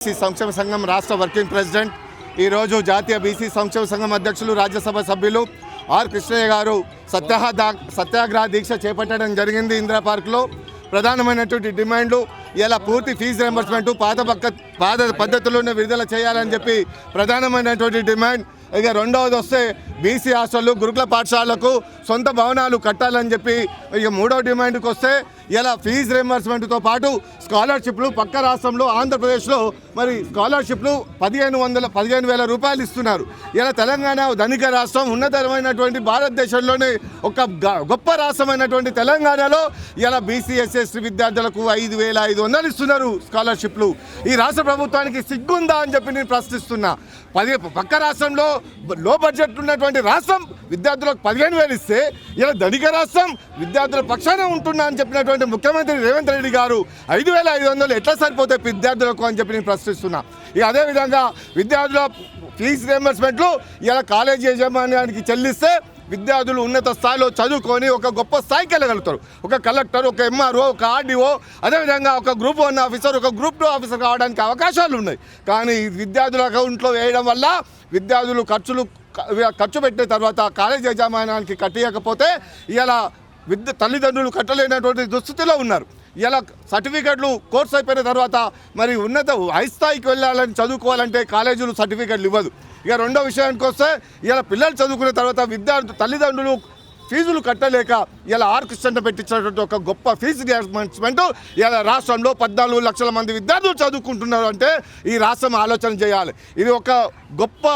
BC సంక్షేమ సంఘం రాష్ట్ర వర్కింగ్ ప్రెసిడెంట్ ఈరోజు జాతీయ బీసీ సంక్షేమ సంఘం అధ్యక్షులు రాజ్యసభ సభ్యులు ఆర్ కృష్ణయ్య గారు సత్యాగ్రహ దీక్ష చేపట్టడం జరిగింది. ఇందిరా పార్క్లో ప్రధానమైనటువంటి డిమాండ్లు ఇలా పూర్తి ఫీజు రియంబర్స్మెంట్ పాత పద్ధతుల్లోనే విడుదల చేయాలని చెప్పి ప్రధానమైనటువంటి డిమాండ్. ఇక రెండవది వస్తే బీసీ హాస్టళ్ళు గురుకుల పాఠశాలకు సొంత భవనాలు కట్టాలని చెప్పి ఇక మూడవ డిమాండ్కి వస్తే ఇలా ఫీజు రియంబర్స్మెంట్తో పాటు స్కాలర్షిప్లు పక్క రాష్ట్రంలో ఆంధ్రప్రదేశ్లో మరి స్కాలర్షిప్లు 15,000 రూపాయలు ఇస్తున్నారు. ఇలా తెలంగాణ ధనిక రాష్ట్రం, ఉన్నతమైనటువంటి భారతదేశంలోనే ఒక గొప్ప రాష్ట్రమైనటువంటి తెలంగాణలో ఇలా బీసీ ఎస్సీ విద్యార్థులకు 5,500 ఇస్తున్నారు స్కాలర్షిప్లు. ఈ రాష్ట్ర ప్రభుత్వానికి సిగ్గుందా అని చెప్పి నేను ప్రశ్నిస్తున్నా. పక్క రాష్ట్రంలో లో బడ్జెట్ ఉన్నటువంటి రాష్ట్రం విద్యార్థులకు 15,000 ఇస్తే ఇలా ధనిక రాష్ట్రం విద్యార్థుల పక్షాన ఉంటున్నా అని చెప్పినటువంటి ముఖ్యమంత్రి రేవంత్ రెడ్డి గారు 5,500 ఎట్లా సరిపోతాయి విద్యార్థులకు అని చెప్పి నేను ప్రశ్నిస్తున్నా. ఇక అదేవిధంగా విద్యార్థుల ఫీజు రియంబర్స్మెంట్లు ఇలా కాలేజీ యాజమాన్యానికి చెల్లిస్తే విద్యార్థులు ఉన్నత స్థాయిలో చదువుకొని ఒక గొప్ప స్థాయికి వెళ్ళగలుగుతారు. ఒక కలెక్టర్, ఒక ఎంఆర్ఓ, ఒక ఆర్డీఓ, అదేవిధంగా ఒక గ్రూప్ 1 ఆఫీసర్, ఒక గ్రూప్ 2 ఆఫీసర్ కావడానికి అవకాశాలు ఉన్నాయి. కానీ విద్యార్థుల అకౌంట్లో వేయడం వల్ల విద్యార్థులు ఖర్చు పెట్టిన తర్వాత కాలేజ్ యాజమాన్యానికి కట్టేయకపోతే ఇలా తల్లిదండ్రులు కట్టలేనటువంటి దుస్థితిలో ఉన్నారు. ఇలా సర్టిఫికెట్లు కోర్స్ అయిపోయిన తర్వాత మరి హై స్థాయికి వెళ్ళాలని చదువుకోవాలంటే కాలేజీలు సర్టిఫికెట్లు ఇవ్వదు. ఇక రెండో విషయానికి వస్తే ఇలా పిల్లలు చదువుకున్న తర్వాత తల్లిదండ్రులు ఫీజులు కట్టలేక ఇలా ఆర్కెస్ట్రా పెట్టించినటువంటి ఒక గొప్ప ఫీజు రియంబర్స్మెంట్ ఇలా రాష్ట్రంలో 14 లక్షల మంది విద్యార్థులు చదువుకుంటున్నారు అంటే ఈ రాష్ట్రం ఆలోచన చేయాలి. ఇది ఒక గొప్ప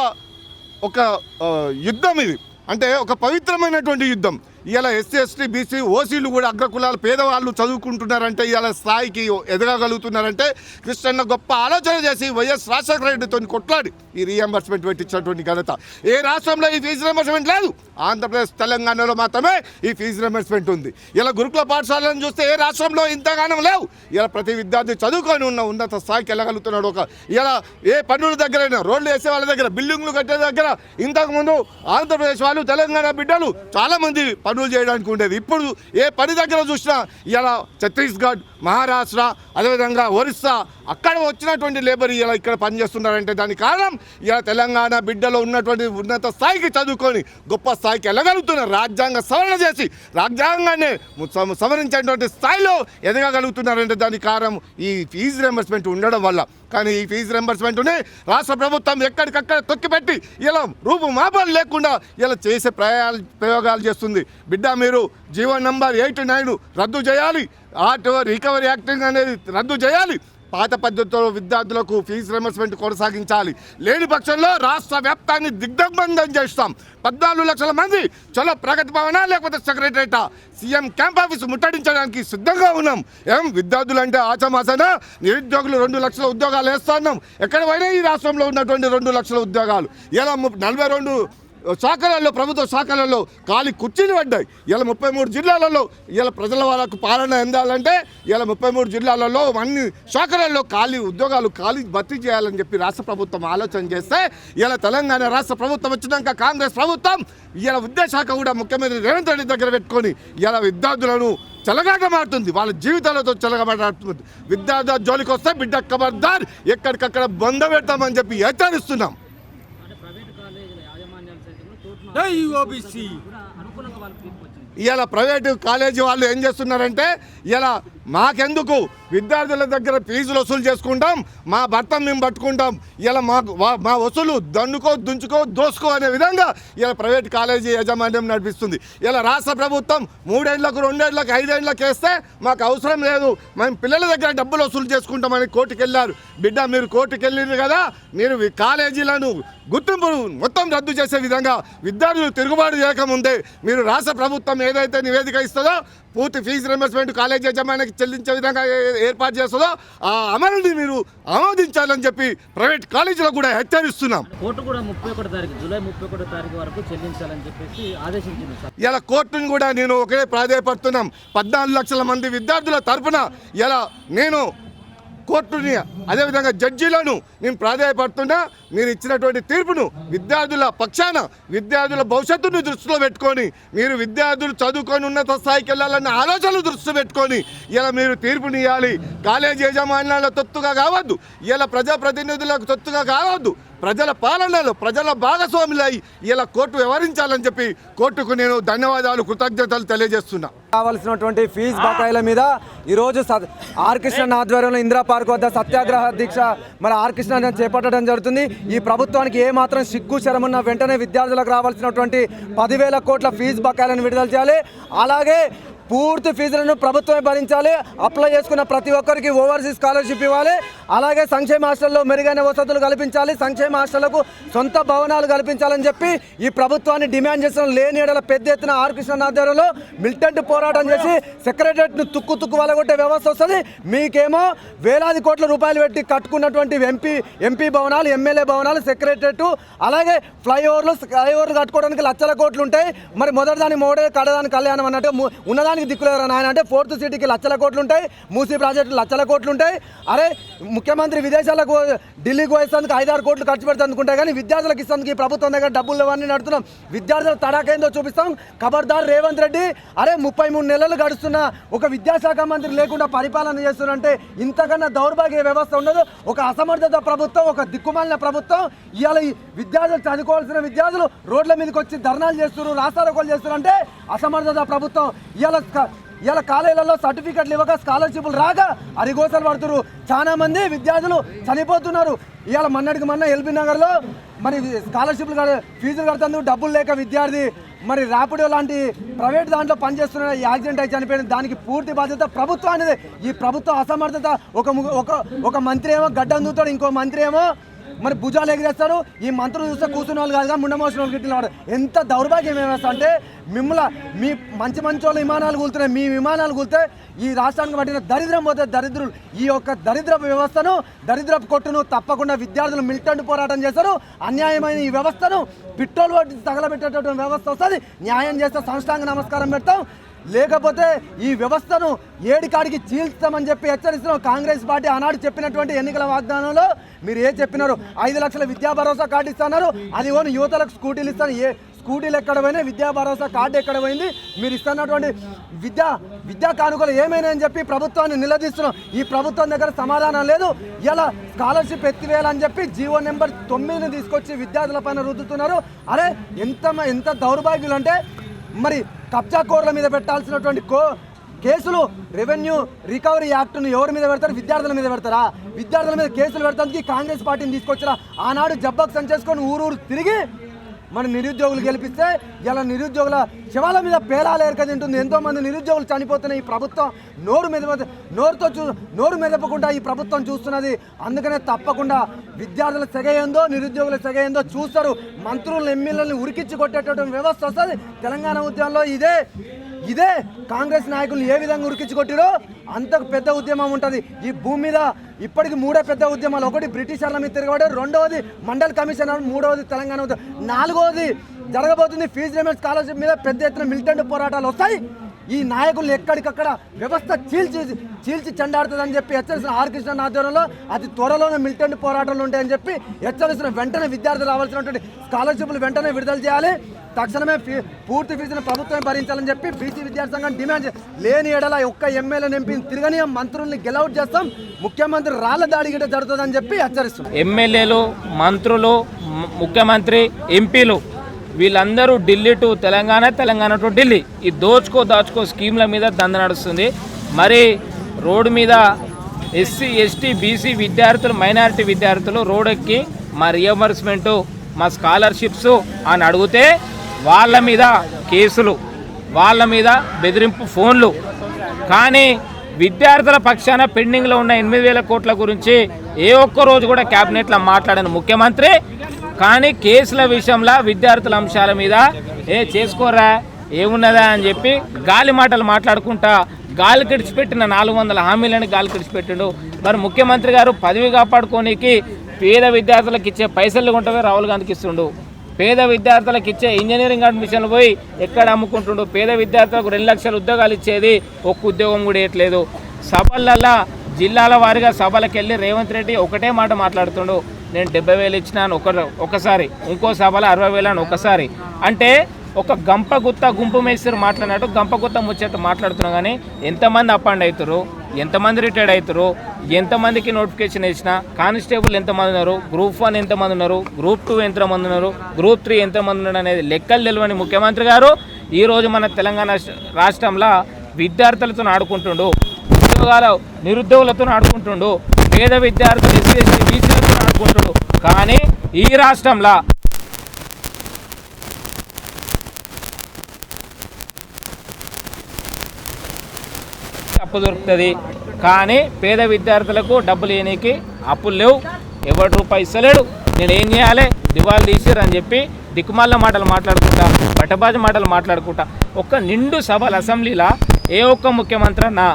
యుద్ధం. ఇది అంటే ఒక పవిత్రమైనటువంటి యుద్ధం. ఇలా ఎస్సీ ఎస్టీ బీసీ ఓసీలు కూడా అగ్రకులాలు పేదవాళ్ళు చదువుకుంటున్నారంటే ఇలా స్థాయికి ఎదగగలుగుతున్నారంటే కృష్ణన్న గొప్ప ఆలోచన చేసి వైఎస్ రాజశేఖర రెడ్డితో కొట్లాడి ఈ రియంబర్స్మెంట్ పెట్టించినటువంటి ఘనత. ఏ రాష్ట్రంలో ఈ ఫీజు రియంబర్స్మెంట్ లేదు, ఆంధ్రప్రదేశ్ తెలంగాణలో మాత్రమే ఈ ఫీజు రియంబర్స్మెంట్ ఉంది. ఇలా గురుకుల పాఠశాలను చూస్తే ఏ రాష్ట్రంలో ఇంతగానం లేవు. ఇలా ప్రతి విద్యార్థి చదువుకొని ఉన్నత స్థాయికి వెళ్ళగలుగుతున్నాడు. ఇలా ఏ పన్నుల దగ్గరైనా, రోడ్లు వేసే వాళ్ళ దగ్గర, బిల్డింగ్లు కట్టే దగ్గర ఇంతకుముందు ఆంధ్రప్రదేశ్ వాళ్ళు, తెలంగాణ బిడ్డలు చాలామంది పనులు చేయడానికి ఉండేది. ఇప్పుడు ఏ పని దగ్గర చూసినా ఇలా ఛత్తీస్గఢ్, మహారాష్ట్ర, అదేవిధంగా ఒరిస్సా అక్కడ వచ్చినటువంటి లేబర్ ఇలా ఇక్కడ పనిచేస్తున్నారంటే దానికి కారణం ఇలా తెలంగాణ బిడ్డలో ఉన్నటువంటి ఉన్నత స్థాయికి చదువుకొని గొప్ప స్థాయికి వెళ్ళగలుగుతున్నారు. రాజ్యాంగ సవరణ చేసి రాజ్యాంగాన్ని సవరించేటువంటి స్థాయిలో ఎదగగలుగుతున్నారంటే దానికి కారణం ఈ ఫీజు రియంబర్స్మెంట్ ఉండడం వల్ల. కానీ ఈ ఫీజు రియంబర్స్మెంట్ని రాష్ట్ర ప్రభుత్వం ఎక్కడికక్కడ తొక్కిపెట్టి ఇలా రూపు మాపాలు లేకుండా ఇలా చేసే ప్రయోగాలు చేస్తుంది. బిడ్డ మీరు జీవో నంబర్ 8-9 రద్దు చేయాలి, రికవరీ యాక్టింగ్ అనేది రద్దు చేయాలి, పాత పద్ధతిలో విద్యార్థులకు ఫీజు రియంబర్స్మెంట్ కొనసాగించాలి. లేని పక్షంలో రాష్ట్ర వ్యాప్తాన్ని దిగ్బంధం చేస్తాం. 14 లక్షల మంది చలో ప్రగతి భవన లేకపోతే సెక్రటరేటా, సీఎం క్యాంప్ ఆఫీస్ ముట్టడించడానికి సిద్ధంగా ఉన్నాం. విద్యార్థులు అంటే ఆచమాసన నిరుద్యోగులు 2 లక్షల ఉద్యోగాలు వేస్తున్నాం. ఎక్కడ పోయినా ఈ రాష్ట్రంలో ఉన్నటువంటి 2 లక్షల ఉద్యోగాలు ఇలా 42 శాఖలలో, ప్రభుత్వ శాఖలలో ఖాళీ కుర్చీలు పడ్డాయి. ఇలా 33 జిల్లాలలో ఇలా ప్రజల వాళ్ళకు పాలన అందాలంటే ఇలా 33 జిల్లాలలో అన్ని శాఖలలో ఉద్యోగాలు భర్తీ చేయాలని చెప్పి రాష్ట్ర ప్రభుత్వం ఆలోచన చేస్తే ఇలా తెలంగాణ రాష్ట్ర ప్రభుత్వం వచ్చినాక కాంగ్రెస్ ప్రభుత్వం ఇలా విద్యాశాఖ కూడా ముఖ్యమంత్రి రేవంత్ రెడ్డి దగ్గర పెట్టుకొని ఇలా విద్యార్థులను చెలగాటమాడుతుంది, వాళ్ళ జీవితాలతో చెలగాటమాడుతుంది. విద్యార్థుల జోలికి వస్తే బిడ్డ ఖబర్దార్ ఎక్కడికక్కడ బంద పెడతామని చెప్పి హెచ్చరిస్తున్నాం. ఇలా ప్రైవేటు కాలేజీ వాళ్ళు ఏం చేస్తున్నారంటే ఇలా మాకెందుకు విద్యార్థుల దగ్గర ఫీజులు వసూలు చేసుకుంటాం, మా భర్త మేము పట్టుకుంటాం, ఇలా మా వసూలు దుంచుకో దోసుకో అనే విధంగా ఇలా ప్రైవేట్ కాలేజీ యాజమాన్యం నడిపిస్తుంది. ఇలా రాష్ట్ర ప్రభుత్వం 3 ఏళ్లకు 2 ఏళ్లకు 5 ఏళ్లకు వేస్తే మాకు అవసరం లేదు, మేము పిల్లల దగ్గర డబ్బులు వసూలు చేసుకుంటామని కోర్టుకు వెళ్ళారు. బిడ్డ మీరు కోర్టుకు వెళ్ళింది కదా, మీరు కాలేజీలను గుర్తింపు మొత్తం రద్దు చేసే విధంగా విద్యార్థులు తిరుగుబాటు చేయకముందే మీరు రాష్ట్ర ప్రభుత్వం ఏదైతే నివేదిక ఇస్తుందో పూర్తి ఫీజు రియంబర్స్మెంట్ కాలేజ్ యజమానికి చెల్లించే విధంగా ఏర్పాటు చేస్తుందో ఆ అమలుని మీరు ఆమోదించాలని చెప్పి ప్రైవేట్ కాలేజీలో కూడా హెచ్చరిస్తున్నాం. కోర్టు కూడా జూలై 31 తారీఖు వరకు చెల్లించాలని చెప్పేసి ఆదేశించింది. ఇలా కోర్టును కూడా నేను ఒకే ప్రాధాయపడుతున్నాం. 14 లక్షల మంది విద్యార్థుల తరఫున ఇలా నేను కోర్టుని అదేవిధంగా జడ్జీలను నేను ప్రాధాన్యపడుతున్నా. మీరు ఇచ్చినటువంటి తీర్పును విద్యార్థుల పక్షాన విద్యార్థుల భవిష్యత్తును దృష్టిలో పెట్టుకొని మీరు విద్యార్థులు చదువుకొని ఉన్నత స్థాయికి వెళ్ళాలన్న ఆలోచనలు దృష్టిలో పెట్టుకొని ఇలా మీరు తీర్పునియాలి. కాలేజీ యాజమాన్యాల తొత్తుగా కావద్దు, ఇలా ప్రజాప్రతినిధులకు తొత్తుగా కావద్దు, ప్రజల పాలనలో ప్రజల భాగస్వాములై ఇలా కోర్టు వ్యవహరించాలని చెప్పి కోర్టుకు నేను ధన్యవాదాలు కృతజ్ఞతలు తెలియజేస్తున్నా. కావాల్సినటువంటి ఫీజు బకాయిల మీద ఈరోజు ఆర్ కృష్ణ ఆధ్వర్యంలో ఇందిరా పార్క్ వద్ద సత్యాగ్రహ దీక్ష మరి ఆర్ కృష్ణ చేపట్టడం జరుగుతుంది. ఈ ప్రభుత్వానికి ఏమాత్రం సిగ్గు శరమున్న వెంటనే విద్యార్థులకు రావాల్సినటువంటి 10,000 కోట్ల ఫీజు బకాయిలను విడుదల చేయాలి. అలాగే పూర్తి ఫీజులను ప్రభుత్వమే భరించాలి. అప్లై చేసుకున్న ప్రతి ఒక్కరికి ఓవర్సీస్ స్కాలర్షిప్ ఇవ్వాలి. అలాగే సంక్షేమ హాస్టల్లో మెరుగైన వసతులు కల్పించాలి. సంక్షేమ హాస్టళ్లకు సొంత భవనాలు కల్పించాలని చెప్పి ఈ ప్రభుత్వాన్ని డిమాండ్ చేసిన లేని ఏడల పెద్ద ఎత్తున ఆర్ కృష్ణ ఆధ్వర్యంలో మిలిటెంట్ పోరాటం చేసి సెక్రటరియట్ను తుక్కు వలగొట్టే వ్యవస్థ వస్తుంది. మీకేమో వేలాది కోట్ల రూపాయలు పెట్టి కట్టుకున్నటువంటి ఎంపీ భవనాలు, ఎమ్మెల్యే భవనాలు, సెక్రటరియట్, అలాగే ఫ్లైఓవర్లు కట్టుకోవడానికి లక్షల కోట్లు ఉంటాయి. మరి మొదటి దాని మోడే కడదాని కళ్యాణం అన్నట్టు ఉన్నదానికి దిక్కులేరు నాయన అంటే 4th సిటీకి లక్షల కోట్లు ఉంటాయి, మూసీ ప్రాజెక్టు లక్షల కోట్లు ఉంటాయి. అరే ముఖ్యమంత్రి విదేశాలకు ఢిల్లీకి పోయేందుకు 5-6 కోట్లు ఖర్చు పెడతానుకుంటే కానీ విద్యార్థులకు ఇస్తానికి ఈ ప్రభుత్వం దగ్గర డబ్బులు ఇవన్నీ నడుతున్నాం. విద్యార్థుల తడాకేందో చూపిస్తాం. ఖబర్దార్ రేవంత్ రెడ్డి. అరే 33 నెలలు గడుస్తున్న ఒక విద్యాశాఖ మంత్రి లేకుండా పరిపాలన చేస్తున్నారంటే ఇంతకన్నా దౌర్భాగ్య వ్యవస్థ ఉండదు. ఒక అసమర్థత ప్రభుత్వం, ఒక దిక్కుమాలిన ప్రభుత్వం. ఇవాళ ఈ విద్యార్థులు చదువుకోవాల్సిన విద్యార్థులు రోడ్ల మీదకి వచ్చి ధర్నాలు చేస్తున్నారు, రాస్తారోకోలు చేస్తున్నారు అంటే అసమర్థత ప్రభుత్వం. ఇవాళ కాలేజీలలో సర్టిఫికెట్లు ఇవ్వక స్కాలర్షిప్లు రాక అరిగోసలు పడుతున్నారు. చాలా మంది విద్యార్థులు చనిపోతున్నారు. ఇవాళ మొన్న ఎల్బీ నగర్లో మరి స్కాలర్షిప్లు ఫీజులు కడుతుంది డబ్బులు లేక విద్యార్థి మరి ర్యాపిడో లాంటి ప్రైవేట్ దాంట్లో పనిచేస్తున్న యాక్సిడెంట్ అయి చనిపోయింది. దానికి పూర్తి బాధ్యత ప్రభుత్వానిదే. ఈ ప్రభుత్వ అసమర్థత. ఒక మంత్రి ఏమో గడ్డం దూతాడు, ఇంకో మంత్రి ఏమో మరి భుజాలు ఎగిరేస్తారు. ఈ మంత్రులు చూస్తే కూర్చున్న వాళ్ళు కాదుగా ముండమోసిన వాళ్ళు గిట్టిన వాడు. ఎంత దౌర్భాగ్యం ఏమేస్తా అంటే మీ మంచి వాళ్ళు విమానాలు కూలుతున్నాయి, మీ విమానాలు కూలితే ఈ రాష్ట్రానికి పట్టిన దరిద్రం పోతే దరిద్రులు. ఈ యొక్క దరిద్రపు వ్యవస్థను, దరిద్రపు కొట్టును తప్పకుండా విద్యార్థులు మిలిటెంట్ పోరాటం చేస్తారు. అన్యాయమైన ఈ వ్యవస్థను పెట్రోల్ పట్టి తగలబెట్టేటటువంటి వ్యవస్థ వస్తుంది. న్యాయం చేస్తే సాష్టాంగ నమస్కారం పెడతాం. లేకపోతే ఈ వ్యవస్థను ఏడికాడికి చీల్స్తామని చెప్పి హెచ్చరిస్తున్నాం. కాంగ్రెస్ పార్టీ ఆనాడు చెప్పినటువంటి ఎన్నికల వాగ్దానంలో మీరు ఏం 5 లక్షల విద్యా భరోసా కార్డు ఇస్తున్నారు. అది ఓన్ యువతలకు స్కూటీలు ఇస్తాను. స్కూటీలు ఎక్కడ పోయినాయి, విద్యా భరోసా కార్డు ఎక్కడ పోయింది? మీరు ఇస్తున్నటువంటి విద్యా కానుకలు ఏమైనా అని చెప్పి ప్రభుత్వాన్ని నిలదీస్తున్నాం. ఈ ప్రభుత్వం దగ్గర సమాధానం లేదు. ఇలా స్కాలర్షిప్ ఎత్తివేయాలని చెప్పి జీవో నెంబర్ 9ని తీసుకొచ్చి విద్యార్థుల పైన రుద్దుతున్నారు. అరే ఎంత దౌర్భాగ్యులు అంటే మరి కబ్జా కోర్ల మీద పెట్టాల్సినటువంటి కేసులు రెవెన్యూ రికవరీ యాక్ట్ను ఎవరి మీద పెడతారు? విద్యార్థుల మీద పెడతారా? విద్యార్థుల మీద కేసులు పెడతానికి కాంగ్రెస్ పార్టీని తీసుకొచ్చినా ఆనాడు జబ్బకు సంచేసుకొని ఊరు తిరిగి మన నిరుద్యోగులు గెలిపిస్తే ఇలా నిరుద్యోగుల శవాల మీద పేలాలు ఏర్కదింటుంది. ఎంతోమంది నిరుద్యోగులు చనిపోతున్నాయి. ఈ ప్రభుత్వం నోరు మెదపకుండా ఈ ప్రభుత్వం చూస్తున్నది. అందుకనే తప్పకుండా విద్యార్థుల సెగఏందో నిరుద్యోగుల సెగఏందో చూస్తారు. మంత్రులను ఎమ్మెల్యేలను ఉరికిచ్చి కొట్టేటటువంటి వ్యవస్థ వస్తుంది. తెలంగాణ ఉద్యమంలో ఇదే కాంగ్రెస్ నాయకులు ఏ విధంగా ఉరికించి కొట్టిరో అంతకు పెద్ద ఉద్యమం ఉంటుంది. ఈ భూమి మీద ఇప్పటికి 3 పెద్ద ఉద్యమాలు. ఒకటి బ్రిటిషర్ల మీద తిరగబడి, రెండవది మండల్ కమిషన్, మూడవది తెలంగాణ ఉద్యమం, 4వది జరగబోతుంది ఫీజు రిమెంట్ స్కాలర్షిప్ మీద పెద్ద ఎత్తున మిలిటెంట్ పోరాటాలు వస్తాయి. ఈ నాయకులు ఎక్కడికక్కడ వ్యవస్థ చీల్చి చెండాడుతుందని చెప్పి హెచ్చరిస్తున్న ఆర్ కృష్ణ ఆధ్వర్యంలో అతి త్వరలోనే మిలిటెంట్ పోరాటాలు ఉంటాయని చెప్పి హెచ్చరిస్తున్న వెంటనే విద్యార్థులు రావాల్సినటువంటి స్కాలర్షిప్లు వెంటనే విడుదల చేయాలి. తక్షణమే పూర్తి ఫీజును ప్రభుత్వమే భరించాలని చెప్పి బీసీ విద్యార్థి సంఘం డిమాండ్ లేని ఎడల ఒక్క ఎమ్మెల్యేని ఎంపీని తిరగనీయం, మంత్రుల్ని గెలౌట్ చేస్తాం, ముఖ్యమంత్రి రాళ్ల దాడి గిట్ట జరుగుతుందని చెప్పి హెచ్చరిస్తున్నాం. ఎమ్మెల్యేలు, మంత్రులు, ముఖ్యమంత్రి, ఎంపీలు వీళ్ళందరూ ఢిల్లీ టు తెలంగాణ టు ఢిల్లీ ఈ దాచుకో స్కీమ్ల మీద దంద నడుస్తుంది. మరి రోడ్డు మీద ఎస్సీ, ఎస్టీ, బీసీ విద్యార్థులు, మైనారిటీ విద్యార్థులు రోడ్డెక్కి మా రియంబర్స్మెంటు, మా స్కాలర్షిప్స్ అని అడిగితే వాళ్ళ మీద కేసులు, వాళ్ళ మీద బెదిరింపు ఫోన్లు. కానీ విద్యార్థుల పక్షాన పెండింగ్లో ఉన్న 8,000 కోట్ల గురించి ఏ ఒక్క రోజు కూడా క్యాబినెట్లో మాట్లాడిన ముఖ్యమంత్రి, కానీ కేసుల విషయంలో విద్యార్థుల అంశాల మీద చేసుకోరా ఏమున్నదా అని చెప్పి గాలి మాటలు మాట్లాడుకుంటా గాలి కిడిచిపెట్టిన 400 హామీలను గాలి కిడిచిపెట్టిండు. మరి ముఖ్యమంత్రి గారు పదవి కాపాడుకోనికి పేద విద్యార్థులకు ఇచ్చే పైసలు కొంటవే రాహుల్ గాంధీకి ఇస్తుండు. పేద విద్యార్థులకు ఇచ్చే ఇంజనీరింగ్ అడ్మిషన్లు పోయి ఎక్కడ అమ్ముకుంటుండు. పేద విద్యార్థులకు 2 లక్షల ఉద్యోగాలు ఇచ్చేది ఒక్క ఉద్యోగం కూడా ఇవ్వట్లేదు. సభలల్లో జిల్లాల వారీగా సభలకు వెళ్ళి రేవంత్ రెడ్డి ఒకటే మాట మాట్లాడుతుండు, నేను 70,000 ఇచ్చినాను ఒకసారి, ఇంకో సభలో 60,000 అని ఒకసారి. అంటే ఒక గంపగుత్త గుంపు మేస్త్రి మాట్లాడినట్టు గంపగుత్త ముచ్చట్టు మాట్లాడుతున్నా. కానీ ఎంతమంది అపాయింట్ అవుతారు, ఎంతమంది రిటైర్డ్ అవుతారు, ఎంతమందికి నోటిఫికేషన్ ఇచ్చిన, కానిస్టేబుల్ ఎంతమంది ఉన్నారు, గ్రూప్ 1 ఎంతమంది ఉన్నారు, గ్రూప్ 2 ఎంతమంది ఉన్నారు, గ్రూప్ 3 ఎంతమంది ఉన్నారు అనేది లెక్కలు తెలియని ముఖ్యమంత్రి గారు ఈరోజు మన తెలంగాణ రాష్ట్రంలో విద్యార్థులతో ఆడుకుంటుండు, నిరుద్యోగులతో ఆడుకుంటుండు, పేద విద్యార్థులు ఎస్సీ ఎస్టీ బీసీలతో ఆడుకుంటుండు. కానీ ఈ రాష్ట్రంలో అప్పు దొరుకుతుంది, కానీ పేద విద్యార్థులకు డబ్బులు ఇవ్వనీకి అప్పులు లేవు, ఎవరు రూపాయి ఇస్తలేడు. నేను ఏం చేయాలి, దివాళి తీసిరు అని చెప్పి దిక్కుమాల మాటలు మాట్లాడుకుంటా, బట్టబాజు మాటలు మాట్లాడుకుంటా. ఒక్క నిండు సభల అసెంబ్లీలో ఏ ఒక్క ముఖ్యమంత్రి అన్నా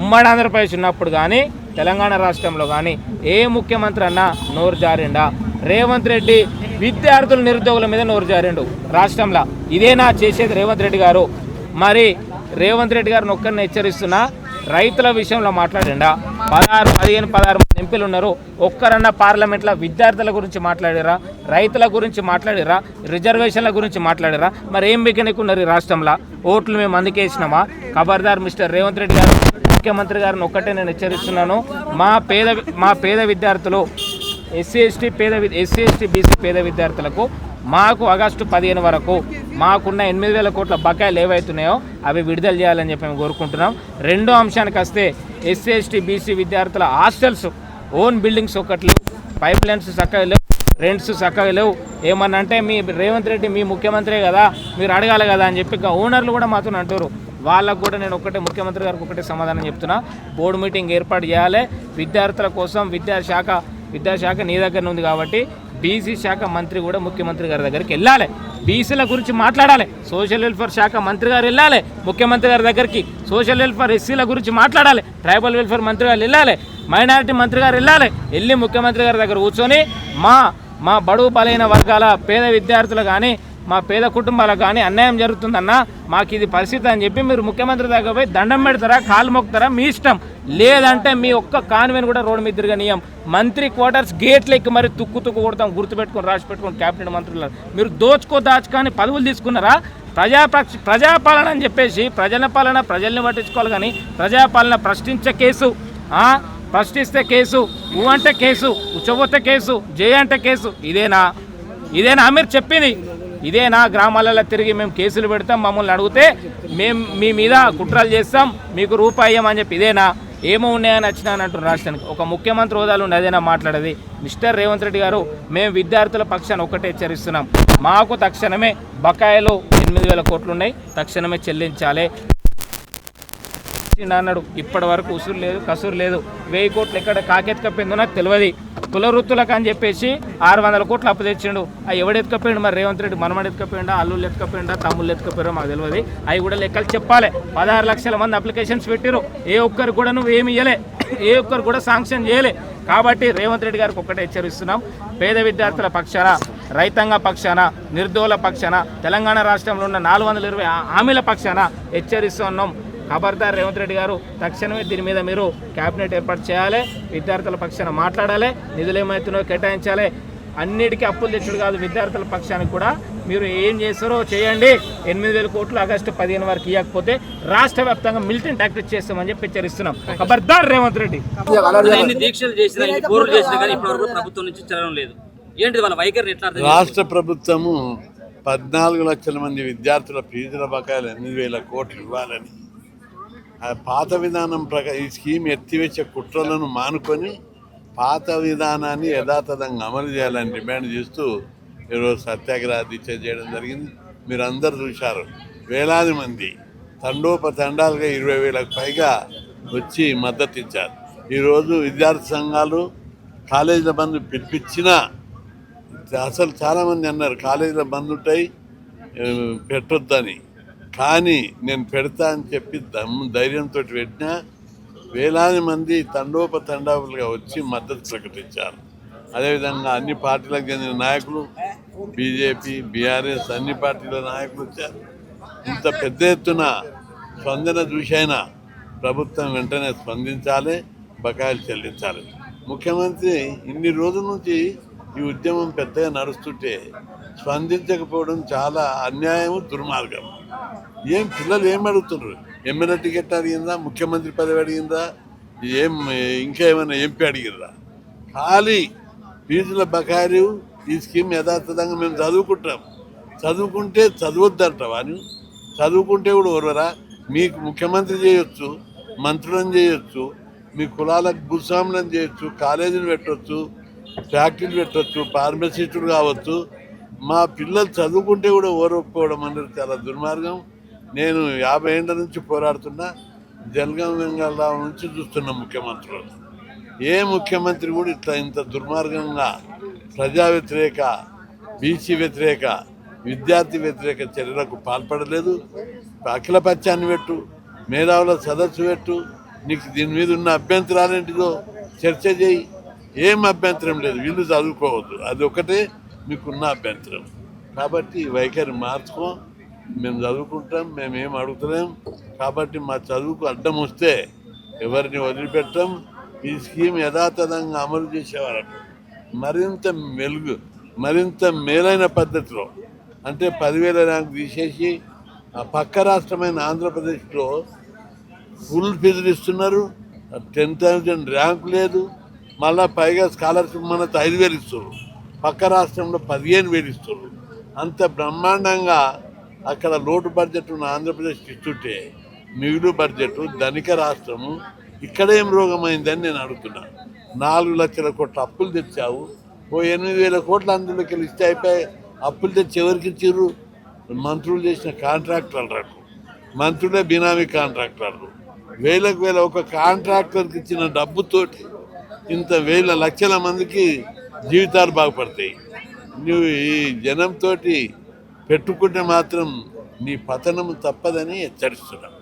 ఉమ్మడి ఆంధ్రప్రదేశ్ ఉన్నప్పుడు కానీ తెలంగాణ రాష్ట్రంలో కానీ ఏ ముఖ్యమంత్రి అన్నా నోరు జారిండా? రేవంత్ రెడ్డి విద్యార్థుల నిరుద్యోగుల మీద నోరు జారిండు రాష్ట్రంలో. ఇదేనా చేసేది రేవంత్ రెడ్డి గారు? మరి రేవంత్ రెడ్డి గారిని ఒక్కరిని హెచ్చరిస్తున్నా, రైతుల విషయంలో మాట్లాడిండా? 16 మంది ఎంపీలు ఉన్నారు, ఒక్కరన్నా పార్లమెంట్లో విద్యార్థుల గురించి మాట్లాడారా, రైతుల గురించి మాట్లాడారా, రిజర్వేషన్ల గురించి మాట్లాడారా? మరి ఏం బిగ్గనికున్నారు ఈ రాష్ట్రంలో? ఓట్లు మేము అందుకే ఇచ్చినామా? ఖబర్దార్ మిస్టర్ రేవంత్ రెడ్డి గారు, ముఖ్యమంత్రి గారిని ఒక్కటే నేను హెచ్చరిస్తున్నాను, మా పేద విద్యార్థులు ఎస్సీ ఎస్టీ బీసీ పేద విద్యార్థులకు మాకు ఆగస్టు 15 వరకు మాకున్న 8,000 కోట్ల బకాయిలు ఏవైతున్నాయో అవి విడుదల చేయాలని చెప్పి మేము కోరుకుంటున్నాం. రెండో అంశానికి వస్తే ఎస్సీ ఎస్టీ బీసీ విద్యార్థుల హాస్టల్స్, ఓన్ బిల్డింగ్స్ ఒకట్లు, పైప్ లైన్స్ చక్కగా లేవు, రెంట్స్ చక్కగా లేవు. ఏమన్నా అంటే మీ రేవంత్ రెడ్డి మీ ముఖ్యమంత్రే కదా, మీరు అడగాలి కదా అని చెప్పి ఓనర్లు కూడా మాతో అంటారు. వాళ్ళకు కూడా నేను ముఖ్యమంత్రి గారికి ఒకటే సమాధానం చెప్తున్నా, బోర్డు మీటింగ్ ఏర్పాటు చేయాలి విద్యార్థుల కోసం. విద్యాశాఖ నీ దగ్గర ఉంది కాబట్టి బీసీ శాఖ మంత్రి కూడా ముఖ్యమంత్రి గారి దగ్గరికి వెళ్ళాలి, బీసీల గురించి మాట్లాడాలి. సోషల్ వెల్ఫేర్ శాఖ మంత్రి గారు వెళ్ళాలి ముఖ్యమంత్రి గారి దగ్గరికి, సోషల్ వెల్ఫేర్ ఎస్సీల గురించి మాట్లాడాలి, ట్రైబల్ వెల్ఫేర్ మంత్రి గారు వెళ్ళాలి, మైనారిటీ మంత్రి గారు వెళ్ళి ముఖ్యమంత్రి గారి దగ్గర కూర్చొని మా బడుగు బలైన వర్గాల పేద విద్యార్థులు కానీ మా పేద కుటుంబాలకు కానీ అన్యాయం జరుగుతుందన్న, మాకు ఇది పరిస్థితి అని చెప్పి మీరు ముఖ్యమంత్రి దగ్గర పోయి దండం పెడతారా, కాలు మొక్కుతారా మీ ఇష్టం. లేదంటే మీ ఒక్క కాన్వెన్ కూడా రోడ్డు మీద తిరగనీయం. మంత్రి క్వార్టర్స్ గేట్లు ఎక్కి మరి తుక్కు కొడతాం, గుర్తుపెట్టుకొని రాసి పెట్టుకొని క్యాబినెట్ మంత్రులు. మీరు దాచుకొని పదవులు తీసుకున్నారా? ప్రజాపాలన అని చెప్పేసి ప్రజల్ని పట్టించుకోవాలి, కానీ ప్రజాపాలన ప్రశ్నిస్తే కేసు, ఊ అంటే కేసు, ఉచ్చబోతే కేసు, జే అంటే కేసు. ఇదేనా మీరు చెప్పింది? ఇదేనా గ్రామాలలో తిరిగి మేము కేసులు పెడతాం, మమ్మల్ని అడిగితే మేము మీ మీద కుట్రలు చేస్తాం, మీకు రూపాయి ఇవ్వమని చెప్పి ఇదేనా? ఏమో ఉన్నాయని వచ్చినాయని అంటున్నారు రాష్ట్రానికి. ఒక ముఖ్యమంత్రి హోదాలు ఉండి అదేనా మాట్లాడేది? మిస్టర్ రేవంత్ రెడ్డి గారు, మేము విద్యార్థుల పక్షాన్ని ఒకటే హెచ్చరిస్తున్నాం, మాకు తక్షణమే బకాయిలు 8,000 కోట్లు ఉన్నాయి, తక్షణమే చెల్లించాలి అన్నాడు. ఇప్పటి వరకు ఉసురు లేదు, కసూరు లేదు. 1000 కోట్లు ఎక్కడ కాకెత్తుకపోయిందో నాకు తెలియదు. కుల వృత్తులకు అని చెప్పేసి 600 కోట్లు అప్పు తెచ్చిండు. అవి ఎవడు ఎత్తుకపోయిండు? మరి రేవంత్ రెడ్డి మనమడు ఎత్తుకపోయిండా, అల్లుళ్ళు ఎత్తుకపోయిండా, తమ్ముళ్ళు ఎత్తుకపోయారో మాకు తెలియదు. అవి కూడా లెక్కలు చెప్పాలి. 16 లక్షల మంది అప్లికేషన్స్ పెట్టారు, ఏ ఒక్కరు కూడా నువ్వు ఏమి ఇవ్వలే, ఏ ఒక్కరు కూడా శాంక్షన్ చేయలే. కాబట్టి రేవంత్ రెడ్డి గారికి ఒక్కటే హెచ్చరిస్తున్నాం, పేద విద్యార్థుల పక్షాన, రైతాంగ పక్షాన, నిర్దోల పక్షాన, తెలంగాణ రాష్ట్రంలో ఉన్న 420 హామీల పక్షాన హెచ్చరిస్తున్నాం. ఖబర్దార్ రేవంత్ రెడ్డి గారు, తక్షణమే దీని మీద మీరు క్యాబినెట్ ఏర్పాటు చేయాలి, విద్యార్థుల పక్షాన మాట్లాడాలి, నిధులు ఏమవుతున్నాయో కేటాయించాలి. అన్నిటికీ అప్పులు తెచ్చుడు కాదు, విద్యార్థుల పక్షానికి కూడా మీరు ఏం చేస్తారో చేయండి. 8,000 కోట్లు ఆగస్టు 15 వరకు ఇవ్వకపోతే రాష్ట్ర వ్యాప్తంగా మిలిటెంట్ యాక్టివిటీ చేస్తామని చెప్పి హెచ్చరిస్తున్నాం. ఖబర్దార్ రేవంత్ రెడ్డి. దీక్షలు చేసినా, బోర్డు చేసినా కానీ ఇప్పటివరకు ప్రభుత్వం నుంచి చలనం లేదు. ఏంటి వాళ్ళ వైఖరిని ఎట్లా? రాష్ట్ర ప్రభుత్వము 14 లక్షల మంది విద్యార్థుల ఫీజుల బకాయిలు 8,000 కోట్లు ఇవ్వాలని పాత విధానం ఈ స్కీమ్ ఎత్తివేసే కుట్రలను మానుకొని పాత విధానాన్ని యథాతథంగా అమలు చేయాలని డిమాండ్ చేస్తూ ఈరోజు సత్యాగ్రహ దీక్ష చేయడం జరిగింది. మీరు అందరు చూశారు, వేలాది మంది తండోపతండాలుగా 20,000కు పైగా వచ్చి మద్దతు ఇచ్చారు. ఈరోజు విద్యార్థి సంఘాలు కాలేజీల బంద్ పిలిపించినా అసలు చాలామంది అన్నారు కాలేజీల బంద్ ఉంటాయి పెట్టొద్దని, కానీ నేను పెడతా అని చెప్పి ధైర్యంతో పెట్టినా వేలాది మంది తండోపతండాలుగా వచ్చి మద్దతు ప్రకటించారు. అదేవిధంగా అన్ని పార్టీలకు చెందిన నాయకులు, బీజేపీ, బీఆర్ఎస్ అన్ని పార్టీల నాయకులు వచ్చారు. ఇంత పెద్ద ఎత్తున స్పందన చూసైనా ప్రభుత్వం వెంటనే స్పందించాలి. బకాయిలు చెల్లించాలి. ముఖ్యమంత్రి ఇన్ని రోజుల నుంచి ఈ ఉద్యమం పెద్దగా నడుస్తుంటే స్పందించకపోవడం చాలా అన్యాయం, దుర్మార్గం. పిల్లలు ఏం అడుగుతున్నారు? ఎమ్మెల్యే టికెట్ అడిగిందా? ముఖ్యమంత్రి పదవి అడిగిందా? ఇంకా ఏమైనా ఎంపీ అడిగిర్రా? ఖాళీ ఫీజుల బకాయిలు. ఈ స్కీమ్ యథాతథంగా మేము చదువుకుంటాం. చదువుకుంటే చదవద్దంటావా అని? చదువుకుంటే కూడా ఓర్వరా? మీకు ముఖ్యమంత్రి చేయొచ్చు, మంత్రులను చేయొచ్చు, మీ కులాలకు భూస్వాములను చేయొచ్చు, కాలేజీలు పెట్టవచ్చు, ఫ్యాక్టరీలు పెట్టవచ్చు, ఫార్మసిస్టులు కావచ్చు. మా పిల్లలు చదువుకుంటే కూడా ఓరకపోవడం అనేది చాలా దుర్మార్గం. నేను 50 ఏళ్ళ నుంచి పోరాడుతున్నా. జనగాం వెంగళరావు నుంచి చూస్తున్న ముఖ్యమంత్రులు, ఏ ముఖ్యమంత్రి కూడా ఇంత దుర్మార్గంగా ప్రజా వ్యతిరేక, బీసీ వ్యతిరేక, విద్యార్థి వ్యతిరేక చర్యలకు పాల్పడలేదు. అఖిల పక్షాన్ని పెట్టు, మేధావుల సదస్సు పెట్టు, నీకు దీని మీద ఉన్న అభ్యంతరాలేంటిదో చర్చ చేయి. ఏం అభ్యంతరం లేదు, వీళ్ళు చదువుకోవద్దు, అది ఒకటే మీకున్న అభ్యంతరం. కాబట్టి వైఖరి మార్చుకో. మేము చదువుకుంటాం, మేమేం అడుగుతలేం. కాబట్టి మా చదువుకు అడ్డం వస్తే ఎవరిని వదిలిపెట్టాం. ఈ స్కీమ్ యథాతథంగా అమలు చేసేవారట మరింత మేలైన పద్ధతిలో. అంటే 10,000 ర్యాంకు తీసేసి ఆ పక్క రాష్ట్రమైన ఆంధ్రప్రదేశ్లో ఫుల్ ఫీజులు ఇస్తున్నారు. 10,000 ర్యాంకు లేదు. మళ్ళీ పైగా స్కాలర్షిప్ మనకు 5,000 ఇస్తున్నారు. పక్క రాష్ట్రంలో 15,000 ఇస్తున్నారు. అంత బ్రహ్మాండంగా అక్కడ లోటు బడ్జెట్ ఉన్న ఆంధ్రప్రదేశ్ ఇస్తుంటే మిగులు బడ్జెట్ ధనిక రాష్ట్రము. ఇక్కడేం రోగమైందని నేను అడుగుతున్నాను. 4 లక్షల కోట్ల అప్పులు తెచ్చావు. 8,000 కోట్లు అందులోకి వెళ్ళి ఇస్తే అయిపోయి. అప్పులు తెచ్చి ఎవరికి ఇచ్చిర్రు? మంత్రులు చేసిన కాంట్రాక్టర్లకు. మంత్రులే బినామీ కాంట్రాక్టర్లు. వేలకు వేల ఒక కాంట్రాక్టర్కి ఇచ్చిన డబ్బుతోటి ఇంత వేల లక్షల మందికి జీవితాలు బాగుపడతాయి. నువ్వు ఈ జనంతో పెట్టుకుంటే మాత్రం నీ పతనం తప్పదని హెచ్చరిస్తున్నావు.